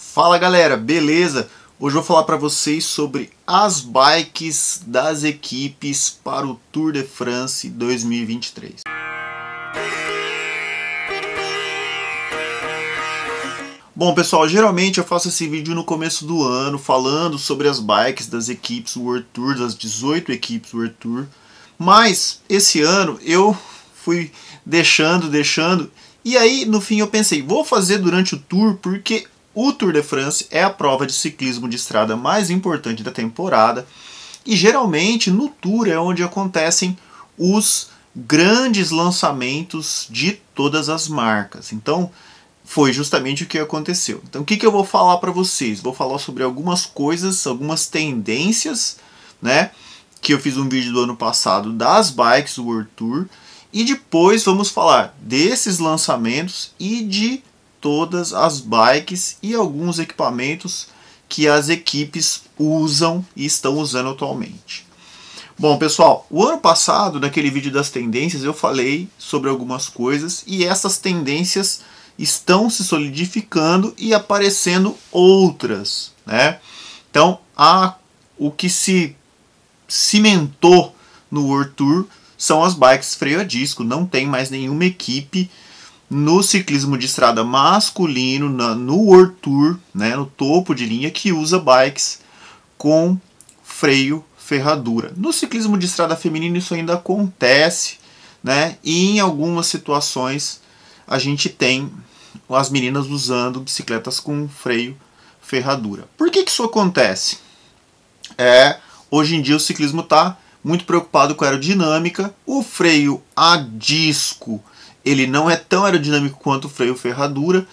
Fala galera, beleza? Hoje eu vou falar para vocês sobre as bikes das equipes para o Tour de France 2023. Bom pessoal, geralmente eu faço esse vídeo no começo do ano falando sobre as bikes das equipes World Tour, das 18 equipes World Tour, mas esse ano eu fui deixando e aí no fim eu pensei, vou fazer durante o Tour porque o Tour de France é a prova de ciclismo de estrada mais importante da temporada e geralmente no Tour é onde acontecem os grandes lançamentos de todas as marcas. Então foi justamente o que aconteceu. Então o que eu vou falar para vocês? Vou falar sobre algumas coisas, algumas tendências, né? Que eu fiz um vídeo do ano passado das bikes do World Tour e depois vamos falar desses lançamentos e de todas as bikes e alguns equipamentos que as equipes usam e estão usando atualmente. Bom pessoal, o ano passado, naquele vídeo das tendências, eu falei sobre algumas coisas e essas tendências estão se solidificando e aparecendo outras, né? Então, o que se cimentou no World Tour são as bikes freio a disco. Não tem mais nenhuma equipe no ciclismo de estrada masculino, no World Tour, né, no topo de linha, que usa bikes com freio ferradura. No ciclismo de estrada feminino isso ainda acontece, né, e em algumas situações a gente tem as meninas usando bicicletas com freio ferradura. Por que isso acontece? Hoje em dia o ciclismo está muito preocupado com a aerodinâmica. O freio a disco ele não é tão aerodinâmico quanto o freio ferradura,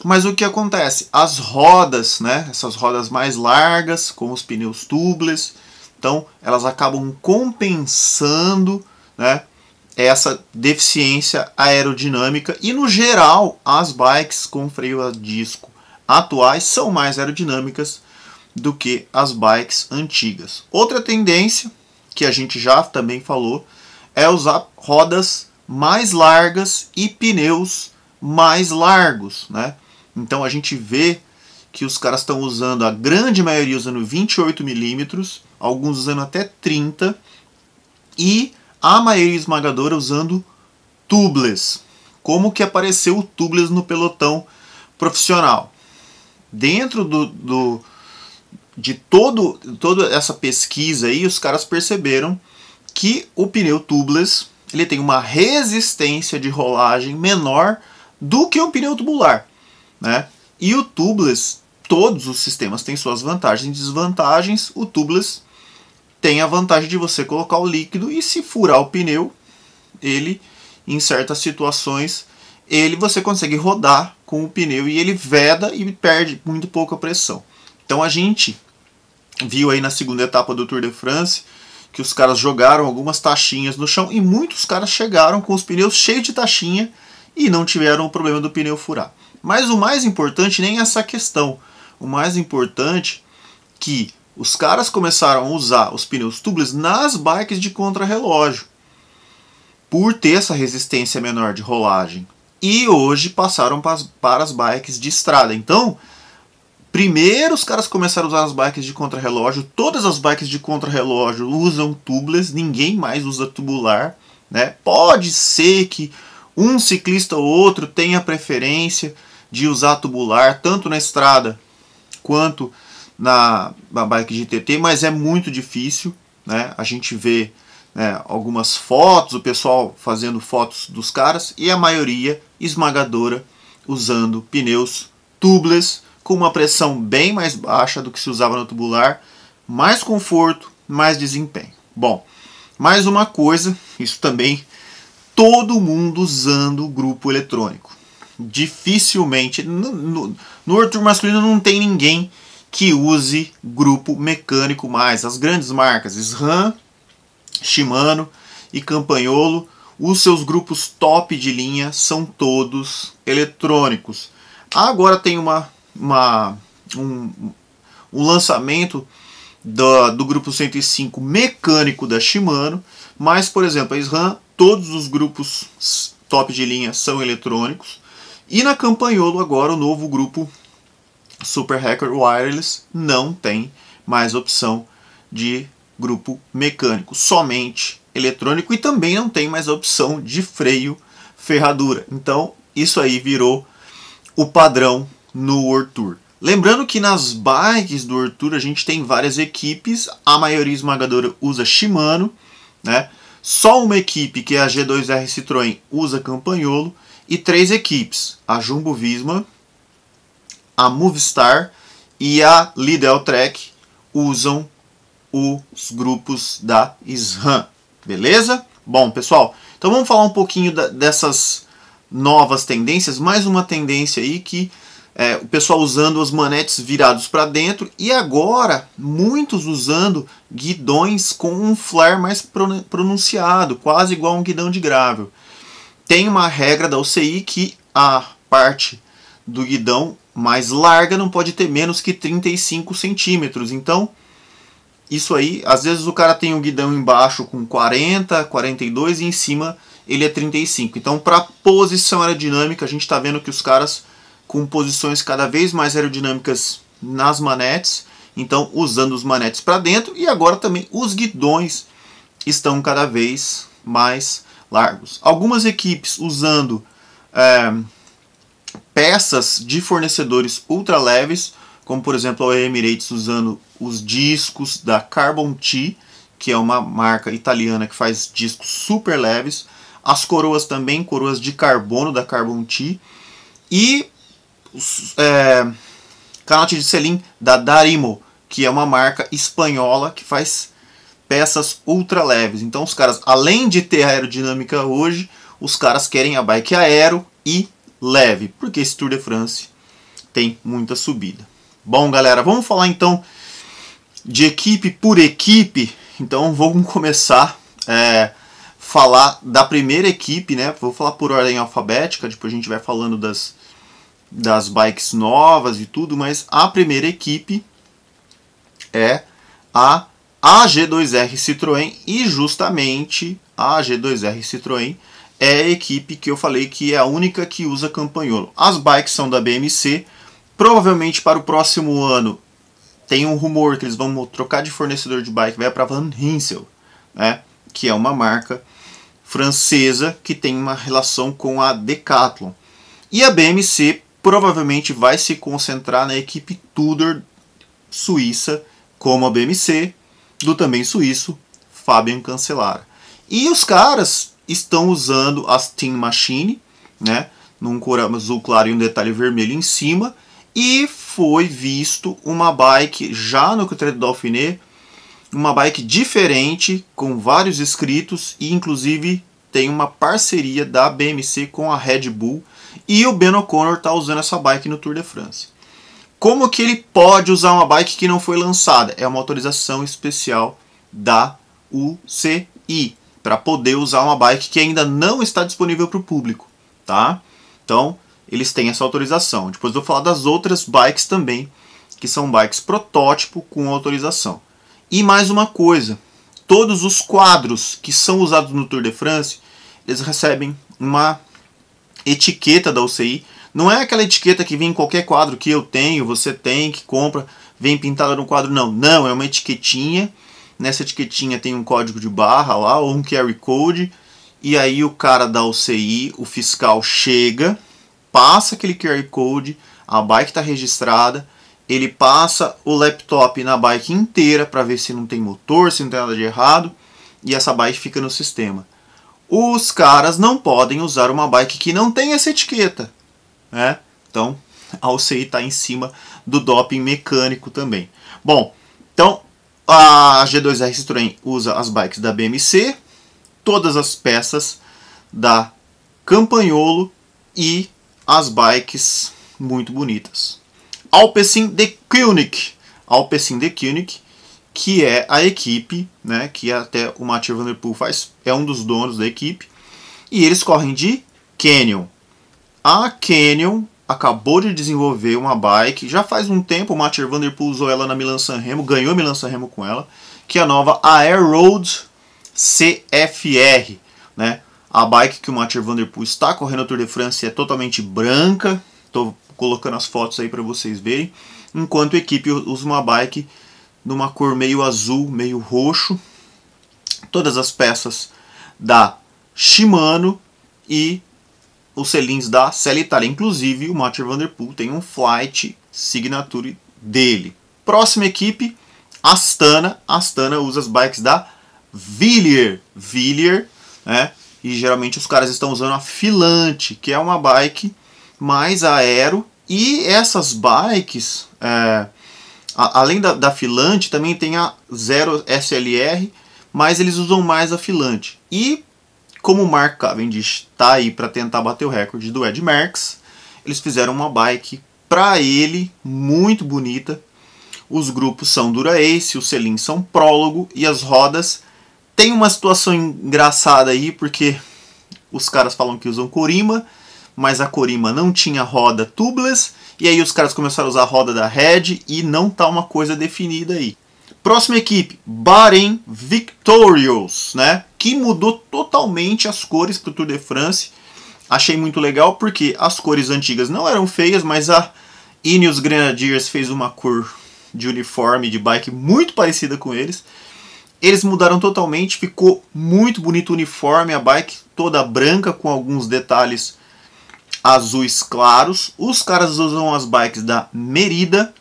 mas o que acontece? As rodas, né, essas rodas mais largas, com os pneus tubeless, então elas acabam compensando, né, essa deficiência aerodinâmica e no geral as bikes com freio a disco atuais são mais aerodinâmicas do que as bikes antigas. Outra tendência que a gente já também falou é usar rodas mais largas e pneus mais largos, né? Então a gente vê que os caras estão usando, a grande maioria usando 28 milímetros, alguns usando até 30 e a maioria esmagadora usando tubeless. Como que apareceu o tubeless no pelotão profissional? Dentro de toda essa pesquisa aí, os caras perceberam que o pneu tubeless ele tem uma resistência de rolagem menor do que o pneu tubular, né? E o tubeless, todos os sistemas têm suas vantagens e desvantagens. O tubeless tem a vantagem de você colocar o líquido e se furar o pneu, ele, em certas situações, você consegue rodar com o pneu e ele veda e perde muito pouca pressão. Então a gente viu aí na segunda etapa do Tour de France que os caras jogaram algumas taxinhas no chão e muitos caras chegaram com os pneus cheios de taxinha e não tiveram o problema do pneu furar. Mas o mais importante nem é essa questão. O mais importante é que os caras começaram a usar os pneus tubeless nas bikes de contrarrelógio por ter essa resistência menor de rolagem. E hoje passaram para as bikes de estrada. Então, primeiro os caras começaram a usar as bikes de contrarrelógio. Todas as bikes de contrarrelógio usam tubeless, ninguém mais usa tubular, né? Pode ser que um ciclista ou outro tenha preferência de usar tubular, tanto na estrada quanto na bike de TT, mas é muito difícil, né? A gente vê, né, algumas fotos, o pessoal fazendo fotos dos caras e a maioria esmagadora usando pneus tubeless com uma pressão bem mais baixa do que se usava no tubular, mais conforto, mais desempenho. Bom, mais uma coisa, isso também, todo mundo usando o grupo eletrônico. Dificilmente, no World Tour masculino não tem ninguém que use grupo mecânico mais. As grandes marcas, SRAM, Shimano e Campagnolo, os seus grupos top de linha são todos eletrônicos. Agora tem um lançamento do grupo 105 mecânico da Shimano, mas, por exemplo, a SRAM, todos os grupos top de linha são eletrônicos, e na Campagnolo agora o novo grupo Super Hacker Wireless não tem mais opção de grupo mecânico, somente eletrônico, e também não tem mais a opção de freio ferradura. Então isso aí virou o padrão no World Tour. Lembrando que nas bikes do World Tour a gente tem várias equipes, a maioria esmagadora usa Shimano, né? Só uma equipe, que é a G2R Citroën, usa Campagnolo, e 3 equipes, a Jumbo Visma, a Movistar e a Lidl Trek, usam os grupos da SRAM, beleza? Bom, pessoal, então vamos falar um pouquinho dessas novas tendências. Mais uma tendência aí que o pessoal usando as manetes virados para dentro, e agora muitos usando guidões com um flare mais pronunciado, quase igual a um guidão de gravel. Tem uma regra da UCI que a parte do guidão mais larga não pode ter menos que 35 centímetros. Então, isso aí, às vezes o cara tem um guidão embaixo com 40, 42 e em cima ele é 35. Então, para posição aerodinâmica, a gente está vendo que os caras com posições cada vez mais aerodinâmicas nas manetes, então usando os manetes para dentro, e agora também os guidões estão cada vez mais largos. Algumas equipes usando peças de fornecedores ultra leves, como por exemplo a Emirates usando os discos da Carbon T, que é uma marca italiana que faz discos super leves, as coroas também, coroas de carbono da Carbon T, e canote de selim da Darimo, que é uma marca espanhola que faz peças ultra leves. Então os caras, além de ter aerodinâmica hoje, os caras querem a bike aero e leve, porque esse Tour de France tem muita subida. Bom, galera, vamos falar então de equipe por equipe. Então vamos começar falar da primeira equipe, né? Vou falar por ordem alfabética, depois a gente vai falando das bikes novas e tudo, mas a primeira equipe é a AG2R Citroën, e justamente a AG2R Citroën é a equipe que eu falei que é a única que usa Campagnolo. As bikes são da BMC, provavelmente para o próximo ano tem um rumor que eles vão trocar de fornecedor de bike, vai para Van Hinsel, né, que é uma marca francesa que tem uma relação com a Decathlon. E a BMC provavelmente vai se concentrar na equipe Tudor suíça, como a BMC, do também suíço Fabian Cancellara. E os caras estão usando as Team Machine, né, num cor azul claro e um detalhe vermelho em cima, e foi visto uma bike já no Critérium do Dauphiné, uma bike diferente, com vários escritos, e inclusive tem uma parceria da BMC com a Red Bull, e o Ben O'Connor está usando essa bike no Tour de France. Como que ele pode usar uma bike que não foi lançada? É uma autorização especial da UCI, para poder usar uma bike que ainda não está disponível para o público, tá? Então, eles têm essa autorização. Depois eu vou falar das outras bikes também, que são bikes protótipo com autorização. E mais uma coisa, todos os quadros que são usados no Tour de France, eles recebem uma etiqueta da UCI. Não é aquela etiqueta que vem em qualquer quadro que eu tenho, você tem, que compra, vem pintada no quadro, não. Não, é uma etiquetinha. Nessa etiquetinha tem um código de barra lá, ou um QR Code, e aí o cara da UCI, o fiscal, chega, passa aquele QR Code, a bike está registrada, ele passa o laptop na bike inteira para ver se não tem motor, se não tem nada de errado, e essa bike fica no sistema. Os caras não podem usar uma bike que não tem essa etiqueta, né? Então a UCI está em cima do doping mecânico também. Bom, então a G2R Citroën usa as bikes da BMC, todas as peças da Campagnolo e as bikes muito bonitas. Alpecin de Koenig, que é a equipe, né, que até o Mathieu Van Der Poel é um dos donos da equipe, e eles correm de Canyon. A Canyon acabou de desenvolver uma bike, já faz um tempo, o Mathieu Van Der Poel usou ela na Milan-San Remo, ganhou a Milan-San Remo com ela, que é a nova Air Road CFR, né? A bike que o Mathieu Van Der Poel está correndo no Tour de France é totalmente branca, estou colocando as fotos aí para vocês verem. Enquanto a equipe usa uma bike numa cor meio azul, meio roxo. Todas as peças da Shimano e os selinhos da Selle Italia. Inclusive o Mathieu Van Der Poel tem um Flight Signature dele. Próxima equipe, Astana. Astana usa as bikes da Villiers, né? E geralmente os caras estão usando a Filante, que é uma bike mais aero. E essas bikes, além da Filante, também tem a Zero SLR, mas eles usam mais a Filante. E como o Mark Cavendish está aí para tentar bater o recorde do Ed Merckx, eles fizeram uma bike para ele muito bonita. Os grupos são Dura Ace, os selinhos são Prólogo e as rodas tem uma situação engraçada aí, porque os caras falam que usam Corima, mas a Corima não tinha roda tubeless, e aí os caras começaram a usar a roda da Red e não tá uma coisa definida aí. Próxima equipe, Bahrein Victorious, né? Que mudou totalmente as cores para o Tour de France. Achei muito legal porque as cores antigas não eram feias, mas a Ineos Grenadiers fez uma cor de uniforme de bike muito parecida com eles. Eles mudaram totalmente, ficou muito bonito o uniforme, a bike toda branca com alguns detalhes azuis claros. Os caras usam as bikes da Merida,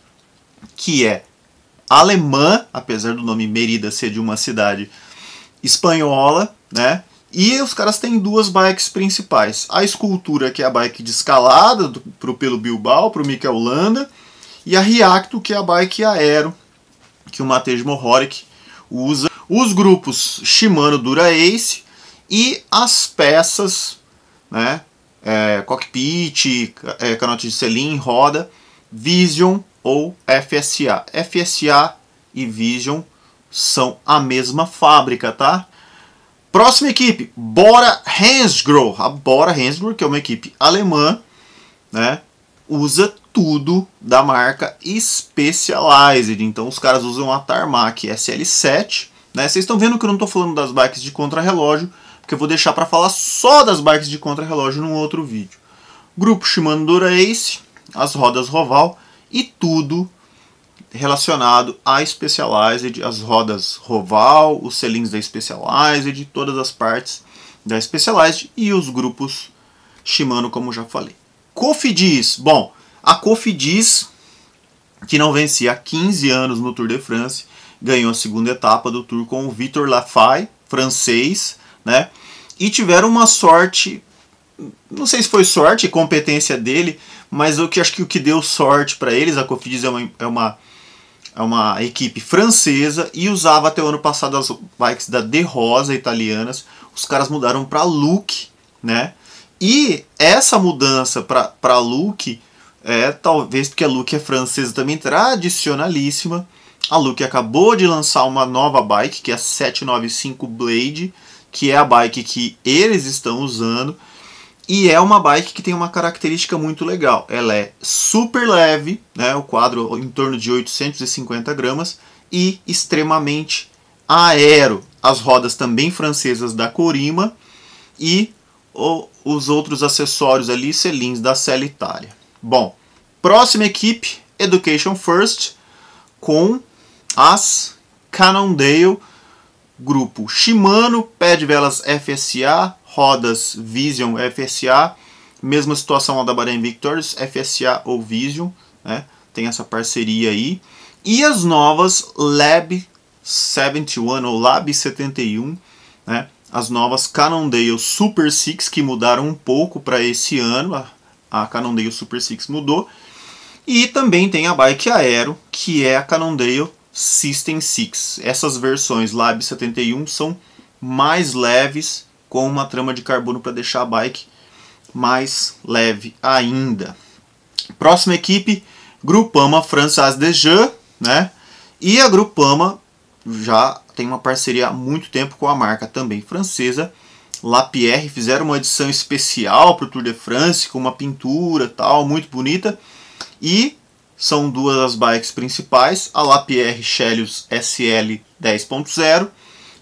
que é alemã, apesar do nome Merida ser de uma cidade espanhola, né? E os caras têm duas bikes principais. A Escultura, que é a bike de escalada pelo Bilbao, para o Mikel Landa, e a Reacto, que é a bike aero, que o Matej Mohoric usa. Os grupos Shimano Dura Ace e as peças, né? Cockpit, canote de selim, roda, Vision ou FSA. FSA e Vision são a mesma fábrica, tá? Próxima equipe, Bora Hansgrohe. A Bora Hansgrohe, que é uma equipe alemã, né, usa tudo da marca Specialized. Então os caras usam a Tarmac SL7. Né? Vocês estão vendo que eu não estou falando das bikes de contrarrelógio, porque eu vou deixar para falar só das bikes de contrarrelógio num outro vídeo. Grupo Shimano Dura Ace, as rodas Roval e tudo relacionado à Specialized, as rodas Roval, os selinhos da Specialized, todas as partes da Specialized e os grupos Shimano, como já falei. Cofidis, bom, a Cofidis, que não vencia há 15 anos no Tour de France, ganhou a segunda etapa do Tour com o Victor Lafay, francês, né? E tiveram uma sorte, não sei se foi sorte, competência dele, mas acho que o que deu sorte para eles, a Cofidis é uma equipe francesa e usava até o ano passado as bikes da De Rosa italianas. Os caras mudaram para Look, né? E essa mudança para Look, talvez porque a Look é francesa também, tradicionalíssima. A Look acabou de lançar uma nova bike, que é a 795 Blade, que é a bike que eles estão usando. E é uma bike que tem uma característica muito legal. Ela é super leve, né, o quadro em torno de 850 gramas, e extremamente aero. As rodas também francesas da Corima e os outros acessórios ali, selinhos da Selle Italia. Bom, próxima equipe, Education First, com as Cannondale, grupo Shimano, pé de velas FSA, rodas Vision FSA, mesma situação lá da Bahrein Victorious, FSA ou Vision, né? Tem essa parceria aí. E as novas Lab 71 ou Lab 71, né? As novas Cannondale Super 6, que mudaram um pouco para esse ano, a Cannondale Super 6 mudou. E também tem a bike aero, que é a Cannondale System 6. Essas versões Lab 71 são mais leves, com uma trama de carbono para deixar a bike mais leve ainda. Próxima equipe, Groupama Française des Jeux, né? E a Groupama já tem uma parceria há muito tempo com a marca também francesa, Lapierre. Fizeram uma edição especial para o Tour de France, com uma pintura tal, muito bonita. E são duas as bikes principais, a Lapierre Chelios SL 10.0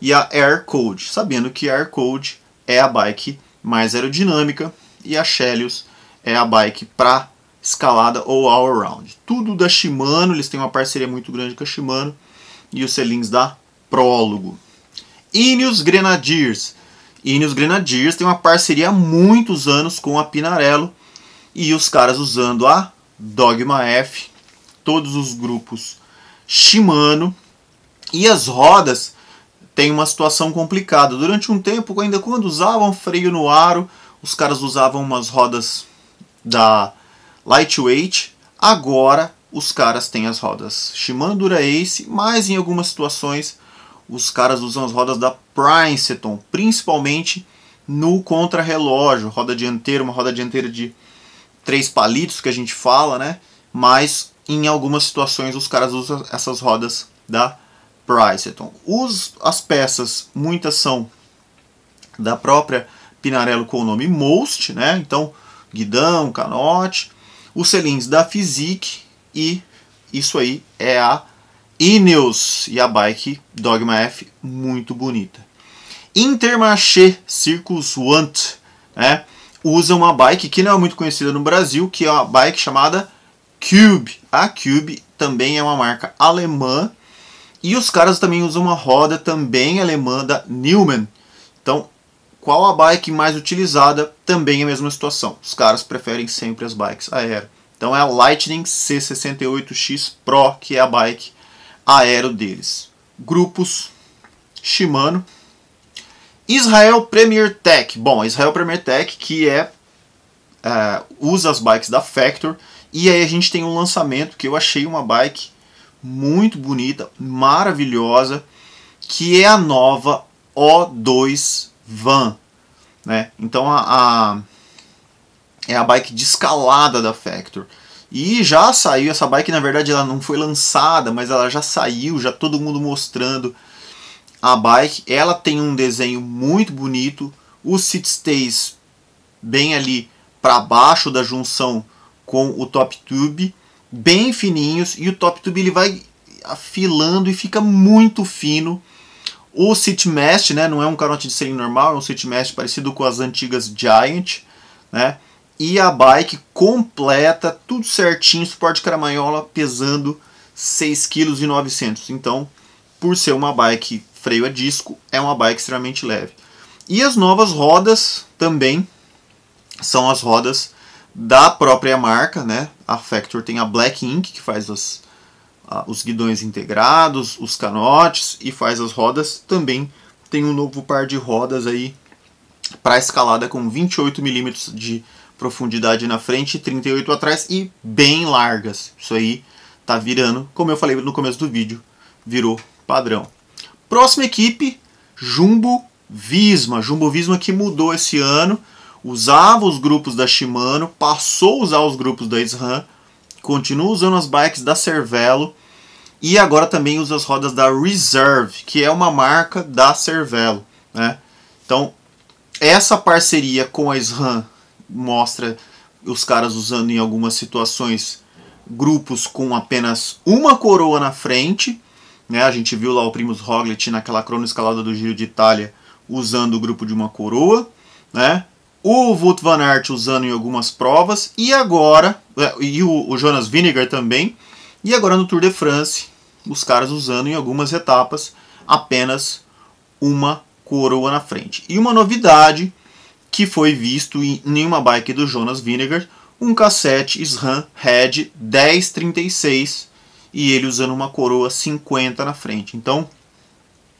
e a Air Code, sabendo que a Air Code é a bike mais aerodinâmica e a Chelios é a bike para escalada ou all-around. Tudo da Shimano, eles têm uma parceria muito grande com a Shimano, e os selins da Prólogo. Ineos Grenadiers. Ineos Grenadiers tem uma parceria há muitos anos com a Pinarello, e os caras usando a Dogma F, todos os grupos Shimano, e as rodas tem uma situação complicada. Durante um tempo, ainda quando usavam freio no aro, os caras usavam umas rodas da Lightweight. Agora os caras têm as rodas Shimano Dura Ace, mas em algumas situações os caras usam as rodas da Princeton, principalmente no contrarrelógio, roda dianteira, uma roda dianteira de 3 palitos que a gente fala, né? Mas em algumas situações os caras usam essas rodas da Princeton. As peças, muitas são da própria Pinarello com o nome Most, né? Então, guidão, canote, os selins da Fizik, e isso aí é a Ineos e a bike Dogma F, muito bonita. Intermarché Circus Want, né? Usa uma bike que não é muito conhecida no Brasil, que é uma bike chamada Cube. A Cube também é uma marca alemã, e os caras também usam uma roda também alemã da Neumann. Então, qual a bike mais utilizada? Também é a mesma situação. Os caras preferem sempre as bikes aero. Então é a Lightning C68X Pro, que é a bike aero deles. Grupos Shimano. Israel Premier Tech. Bom, a Israel Premier Tech que usa as bikes da Factor. E aí a gente tem um lançamento que eu achei uma bike muito bonita, maravilhosa, que é a nova O2 Van, né? Então é a bike de escalada da Factor. E já saiu, essa bike na verdade ela não foi lançada, mas ela já saiu, já todo mundo mostrando a bike. Ela tem um desenho muito bonito, os seat stays bem ali para baixo da junção com o top tube, bem fininhos, e o top tube ele vai afilando e fica muito fino. O seat mesh, né, não é um canote de selim normal, é um seat mesh parecido com as antigas Giant, né? E a bike completa, tudo certinho, suporte caramanhola, pesando 6,9 kg. Então, por ser uma bike freio a disco, é uma bike extremamente leve. E as novas rodas também são as rodas da própria marca, né? A Factor tem a Black Ink, que faz os guidões integrados, os canotes e faz as rodas. Também tem um novo par de rodas aí para escalada com 28 mm de profundidade na frente e 38 atrás, e bem largas. Isso aí tá virando, como eu falei no começo do vídeo, virou padrão. Próxima equipe, Jumbo Visma. Jumbo Visma que mudou esse ano, usava os grupos da Shimano, passou a usar os grupos da SRAM, continua usando as bikes da Cervelo e agora também usa as rodas da Reserve, que é uma marca da Cervelo, né? Então, essa parceria com a SRAM mostra os caras usando em algumas situações grupos com apenas uma coroa na frente, né? A gente viu lá o Primož Roglič naquela cronoescalada do Giro de Itália usando o grupo de uma coroa, né? O Wout van Aert usando em algumas provas, e agora o Jonas Vingegaard também, e agora no Tour de France os caras usando em algumas etapas apenas uma coroa na frente. E uma novidade que foi visto em uma bike do Jonas Vingegaard, um cassete SRAM Red 1036, e ele usando uma coroa 50 na frente. Então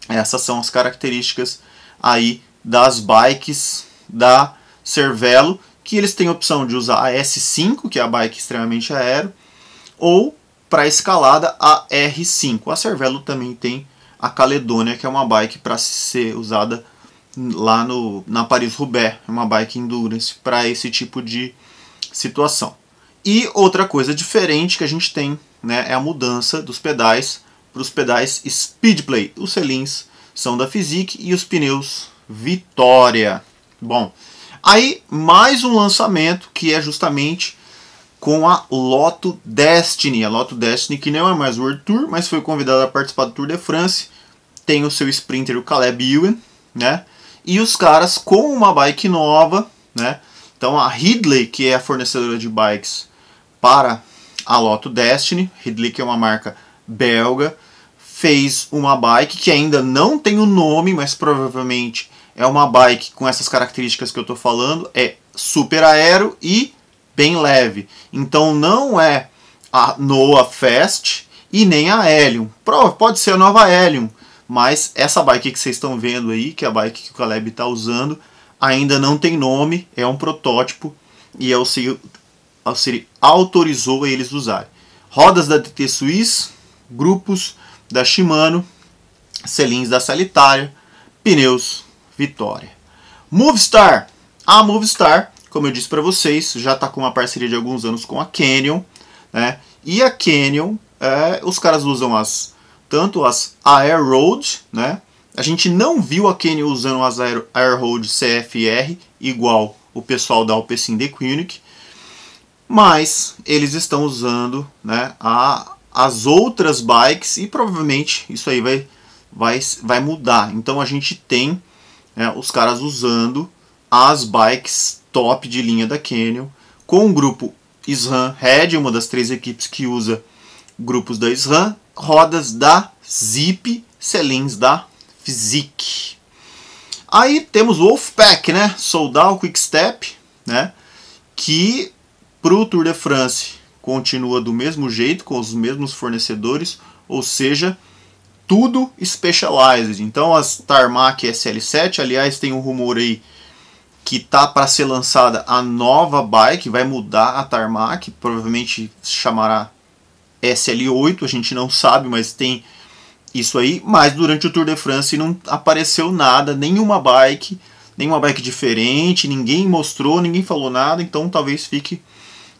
essas são as características aí das bikes da Cervelo, que eles têm a opção de usar a S5, que é a bike extremamente aero, ou para escalada a R5. A Cervelo também tem a Caledonia, que é uma bike para ser usada lá na Paris-Roubaix, é uma bike endurance para esse tipo de situação. E outra coisa diferente que a gente tem, né, é a mudança dos pedais para os pedais Speedplay. Os selins são da Fizik e os pneus Vitória. Bom, aí mais um lançamento que é justamente com a Lotto Destiny. A Lotto Destiny, que não é mais World Tour, mas foi convidada a participar do Tour de France. Tem o seu sprinter, o Caleb Ewan, né? E os caras com uma bike nova, né? Então a Ridley, que é a fornecedora de bikes para a Lotto Destiny. Ridley, que é uma marca belga, fez uma bike que ainda não tem o nome, mas provavelmente é uma bike com essas características que eu estou falando, é super aero e bem leve. Então não é a Noah Fast e nem a Helium. Pode ser a nova Helium, mas essa bike que vocês estão vendo aí, que é a bike que o Caleb está usando, ainda não tem nome, é um protótipo e a Siri autorizou eles usarem. Rodas da TT Swiss, grupos da Shimano, selins da Salitaria, pneus Vitória. Movistar. A Movistar, como eu disse para vocês, já está com uma parceria de alguns anos com a Canyon, né? E a Canyon, os caras usam tanto as Air Road, né? A gente não viu a Canyon usando as Air Road CFR igual o pessoal da Alpecin de Koenig, mas eles estão usando, né, as outras bikes e provavelmente isso aí vai mudar. Então a gente tem os caras usando as bikes top de linha da Canyon com o grupo SRAM Red, uma das 3 equipes que usa grupos da SRAM, rodas da Zip, selins da Fizik. Aí temos o Wolfpack, né? Soudal Quickstep, né? Que para o Tour de France continua do mesmo jeito, com os mesmos fornecedores, ou seja, tudo Specialized. Então as Tarmac SL7, aliás, tem um rumor aí que tá para ser lançada a nova bike, vai mudar a Tarmac, provavelmente se chamará SL8, a gente não sabe, mas tem isso aí. Mas durante o Tour de France não apareceu nada, nenhuma bike diferente, ninguém mostrou, ninguém falou nada, então talvez fique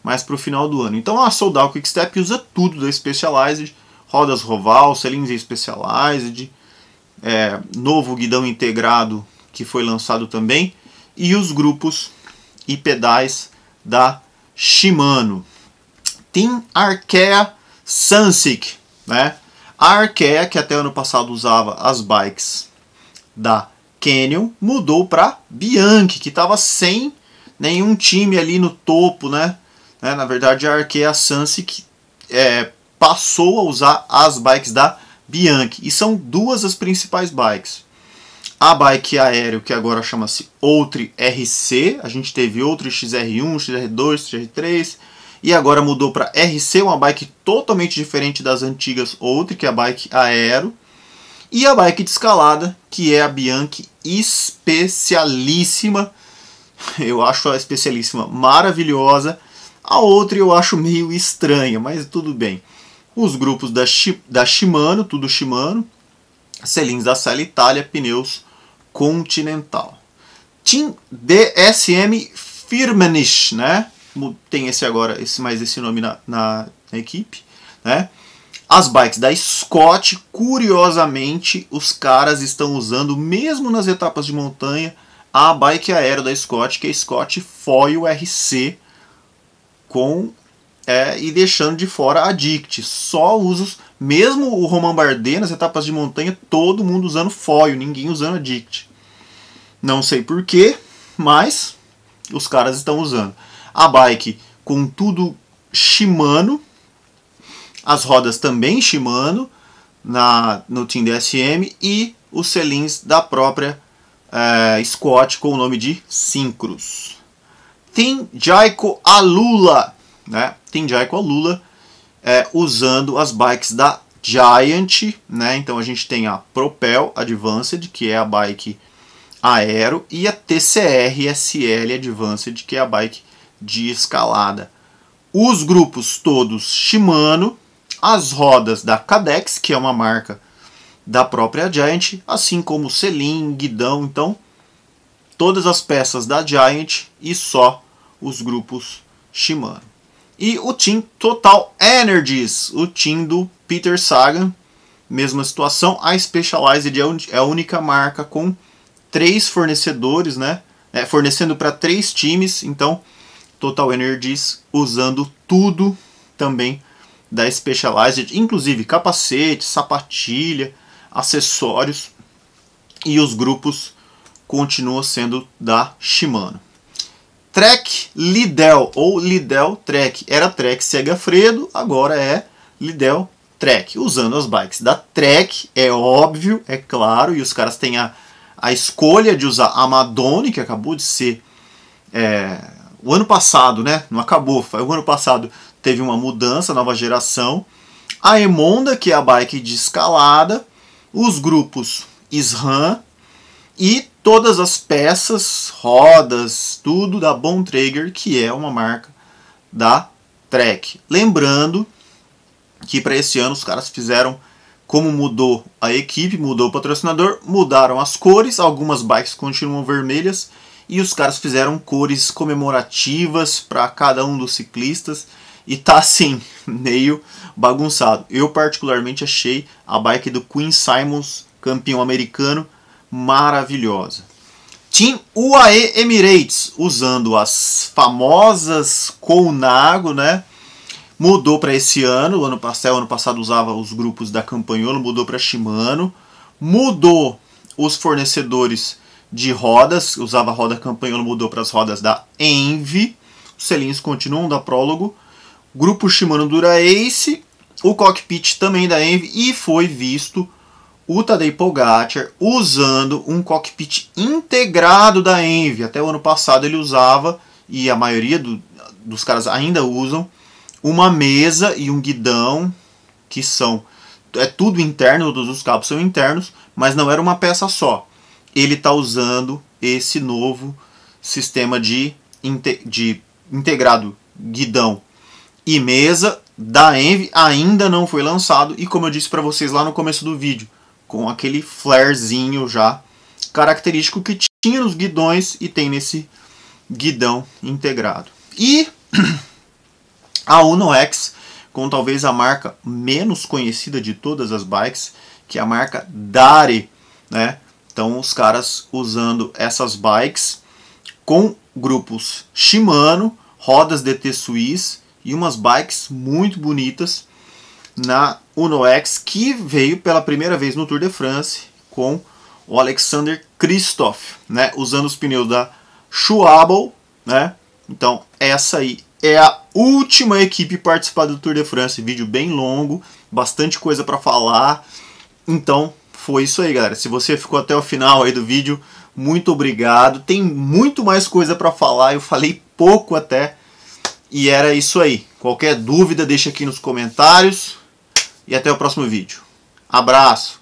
mais para o final do ano. Então a Soudal Quickstep usa tudo da Specialized, rodas Roval, selins Specialized, novo guidão integrado que foi lançado também, e os grupos e pedais da Shimano. Tem Arkea Sunseek, né? A Arkea, que até ano passado usava as bikes da Canyon, mudou para Bianchi, que estava sem nenhum time ali no topo, né? Na verdade, a Arkea Sunseek passou a usar as bikes da Bianchi, e são duas as principais bikes. A bike aéreo, que agora chama-se Outre RC, a gente teve Outre XR1, XR2, XR3, e agora mudou para RC, uma bike totalmente diferente das antigas Outre, que é a bike aero, e a bike de escalada, que é a Bianchi Especialíssima. Eu acho a Especialíssima maravilhosa, a Outre eu acho meio estranha, mas tudo bem. Os grupos da Shimano, tudo Shimano, selins da Salitaria, pneus Continental. Team DSM Firmenich, né? Tem esse nome na equipe, né? As bikes da Scott, curiosamente, os caras estão usando, mesmo nas etapas de montanha, a bike aérea da Scott, que é a Scott Foil RC, e deixando de fora a Dict. Só usos, mesmo o Romain Bardet nas etapas de montanha, todo mundo usando foil, ninguém usando a Dict. Não sei porquê, mas os caras estão usando. A bike com tudo Shimano, as rodas também Shimano no Team DSM, e os selins da própria Scott com o nome de Synchros. Team Jayco Alula, né? Team Jayco Alula usando as bikes da Giant, né? Então a gente tem a Propel Advanced, que é a bike aero, e a TCR SL Advanced, que é a bike de escalada. Os grupos todos Shimano, as rodas da Cadex, que é uma marca da própria Giant, assim como selim, guidão, então todas as peças da Giant e só os grupos Shimano. E o Team Total Energies, o time do Peter Sagan, mesma situação. A Specialized é a única marca com 3 fornecedores, né? Fornecendo para 3 times, então Total Energies usando tudo também da Specialized, inclusive capacete, sapatilha, acessórios, e os grupos continuam sendo da Shimano. Trek Lidl, ou Lidl Trek. Era Trek Segafredo, agora é Lidl Trek. Usando as bikes da Trek, é óbvio, é claro, e os caras têm a escolha de usar a Madone, que acabou de ser... o ano passado, né? Não acabou, foi o ano passado, teve uma mudança, nova geração. A Emonda, que é a bike de escalada. Os grupos SRAM. E todas as peças, rodas, tudo da Bontrager, que é uma marca da Trek. Lembrando que para esse ano os caras fizeram, como mudou a equipe, mudou o patrocinador, mudaram as cores, algumas bikes continuam vermelhas e os caras fizeram cores comemorativas para cada um dos ciclistas e tá assim, meio bagunçado. Eu particularmente achei a bike do Queen Simmons, campeão americano, maravilhosa. Team UAE Emirates, usando as famosas Colnago, né? Mudou para esse ano, o ano passado usava os grupos da Campagnolo, mudou para Shimano. Mudou os fornecedores de rodas, usava a roda Campagnolo, mudou para as rodas da Envy. Os selinhos continuam da Prólogo. Grupo Shimano Dura Ace, o cockpit também da Envy, e foi visto o Tadej Pogačar usando um cockpit integrado da Envy. Até o ano passado ele usava, e a maioria dos caras ainda usam, uma mesa e um guidão, que são... é tudo interno, todos os cabos são internos, mas não era uma peça só. Ele está usando esse novo sistema de integrado guidão e mesa da Envy, ainda não foi lançado, e como eu disse para vocês lá no começo do vídeo, com aquele flarezinho já característico que tinha nos guidões e tem nesse guidão integrado. E a Uno X, com talvez a marca menos conhecida de todas as bikes, que é a marca Dare, né? Então os caras usando essas bikes com grupos Shimano, rodas DT Swiss e umas bikes muito bonitas na Uno X, que veio pela primeira vez no Tour de France com o Alexander Kristoff, né, usando os pneus da Schwalbe, né? Então essa aí é a última equipe participar do Tour de France. Vídeo bem longo, bastante coisa para falar. Então foi isso aí, galera. Se você ficou até o final aí do vídeo, muito obrigado. Tem muito mais coisa para falar, eu falei pouco até. E era isso aí. Qualquer dúvida deixa aqui nos comentários. E até o próximo vídeo. Abraço!